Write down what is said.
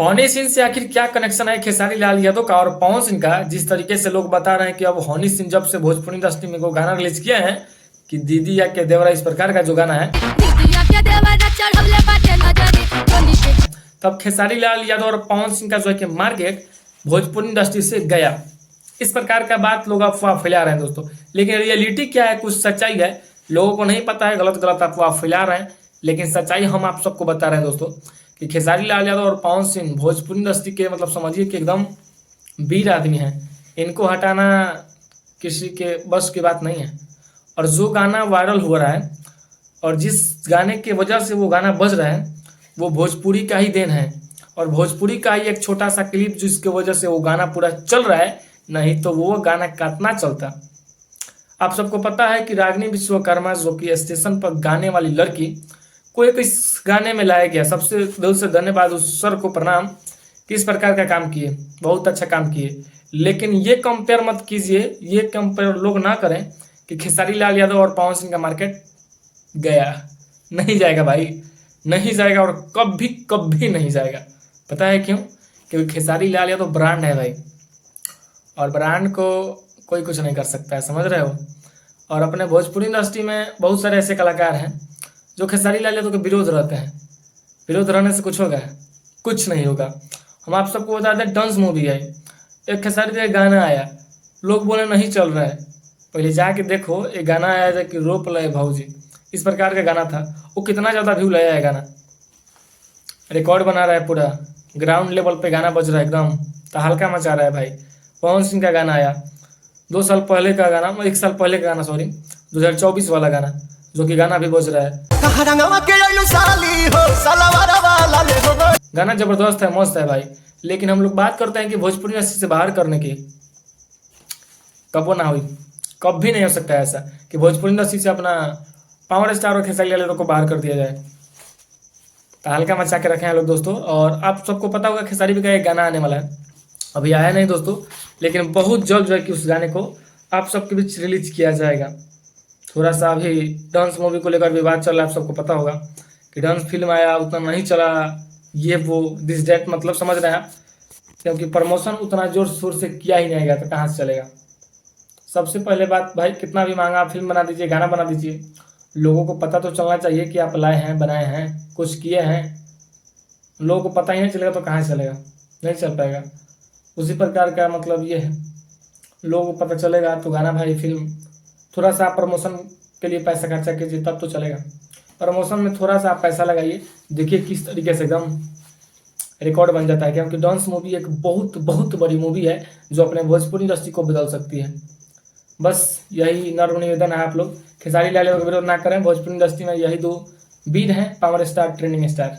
हनी सिंह से आखिर क्या कनेक्शन है खेसारी लाल यादव का और पवन सिंह का। जिस तरीके से लोग बता रहे हैं कि अब हनी सिंह जब से भोजपुरी इंडस्ट्री में को गाना रिलीज किया है कि दीदी या के देवरा, इस प्रकार का जो गाना है, तब खेसारी लाल यादव और पवन सिंह का जो है कि मार्केट भोजपुरी इंडस्ट्री से गया। इस प्रकार का बात लोग अफवाह फैला रहे हैं दोस्तों, लेकिन रियलिटी क्या है, कुछ सच्चाई है, लोगों को नहीं पता है। गलत गलत अफवाह फैला रहे हैं, लेकिन सच्चाई हम आप सबको बता रहे हैं दोस्तों कि खेसारी लाल यादव और पवन सिंह भोजपुरी इंडस्ट्री के मतलब समझिए कि एकदम वीर आदमी हैं। इनको हटाना किसी के बस की बात नहीं है। और जो गाना वायरल हो रहा है और जिस गाने की वजह से वो गाना बज रहा है वो भोजपुरी का ही देन है, और भोजपुरी का ही एक छोटा सा क्लिप जिसकी वजह से वो गाना पूरा चल रहा है, नहीं तो वो गाना कितना चलता। आप सबको पता है कि रागिनी विश्वकर्मा जो कि स्टेशन पर गाने वाली लड़की को एक इस गाने में लाया गया। सबसे दिल से धन्यवाद उस सर को, प्रणाम, किस प्रकार का काम किए, बहुत अच्छा काम किए। लेकिन ये कंपेयर मत कीजिए, ये कंपेयर लोग ना करें कि खेसारी लाल यादव और पवन सिंह का मार्केट गया। नहीं जाएगा भाई, नहीं जाएगा, और कभी कभी नहीं जाएगा। पता है क्यों? क्योंकि खेसारी लाल यादव ब्रांड है भाई, और ब्रांड को कोई कुछ नहीं कर सकता है, समझ रहे हो। और अपने भोजपुरी इंडस्ट्री में बहुत सारे ऐसे कलाकार हैं जो खेसारी लाल यादव के विरोध रहते हैं। विरोध रहने से कुछ होगा? कुछ नहीं होगा। हम आप सबको बता दें, डांस मूवी है, एक खेसारी का गाना आया, लोग बोले नहीं चल रहा है। पहले जाके देखो, एक गाना आया था कि रोप लय भाऊजी, इस प्रकार का गाना था, वो कितना ज़्यादा व्यू लाया है गाना, रिकॉर्ड बना रहा है, पूरा ग्राउंड लेवल पे गाना बज रहा है, एकदम तहलका मचा रहा है भाई। पवन सिंह का गाना आया 2 साल पहले का गाना, 1 साल पहले का गाना, सॉरी 2024 वाला गाना, जो कि गाना भी बज रहा है। गाना जबरदस्त है, मस्त है भाई। लेकिन हम लोग बात करते हैं कि भोजपुरी इंडस्ट्री से बाहर करने की, कबो ना हुई, कभी नहीं हो सकता है ऐसा कि भोजपुरी इंडस्ट्री से अपना पावर स्टार और खेसारी लाल यादव को बाहर कर दिया जाए। तहलका मचा के रखे हैं लोग दोस्तों। और आप सबको पता होगा खेसारी भी का एक गाना आने वाला है, अभी आया नहीं दोस्तों, लेकिन बहुत जल्द जो है कि उस गाने को आप सबके बीच रिलीज किया जाएगा। थोड़ा सा अभी डांस मूवी को लेकर विवाद चल रहा है, आप सबको पता होगा कि डांस फिल्म आया, उतना नहीं चला, ये वो दिस डेट, मतलब समझ रहे हैं आप, क्योंकि प्रमोशन उतना जोर शोर से किया ही नहीं गया तो कहाँ से चलेगा। सबसे पहले बात भाई, कितना भी महंगा फिल्म बना दीजिए, गाना बना दीजिए, लोगों को पता तो चलना चाहिए कि आप लाए हैं, बनाए हैं, कुछ किए हैं। लोगों को पता ही नहीं चलेगा तो कहाँ से चलेगा, नहीं चल पाएगा। उसी प्रकार का मतलब ये है, लोगों को पता चलेगा तो गाना भाई, फिल्म, थोड़ा सा आप प्रमोशन के लिए पैसा खर्चा कीजिए तब तो चलेगा। प्रमोशन में थोड़ा सा आप पैसा लगाइए, देखिए किस तरीके से एकदम रिकॉर्ड बन जाता है। क्योंकि डांस मूवी एक बहुत बहुत बड़ी मूवी है जो अपने भोजपुरी इंडस्ट्री को बदल सकती है। बस यही नर्म निवेदन है, आप लोग खेसारी लाल यादव का विरोध ना करें। भोजपुरी इंडस्ट्री में यही 2 वीर हैं, पावर स्टार, ट्रेंडिंग स्टार।